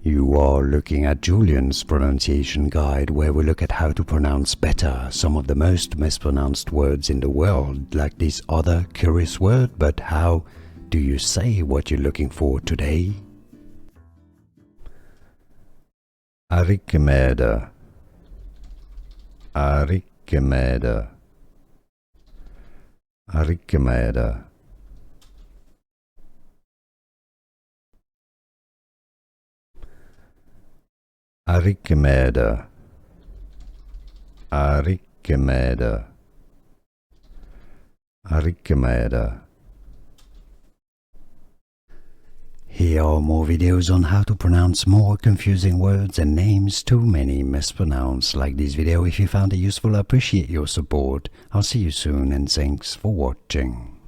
You are looking at Julian's pronunciation guide, where we look at how to pronounce better some of the most mispronounced words in the world, like this other curious word. But how do you say what you're looking for today? Arikamedu, Arikamedu, Arikamedu. Arikamedu, Arikamedu, Arikamedu. Here are more videos on how to pronounce more confusing words and names too many mispronounced. Like this video if you found it useful. I appreciate your support. I'll see you soon and thanks for watching.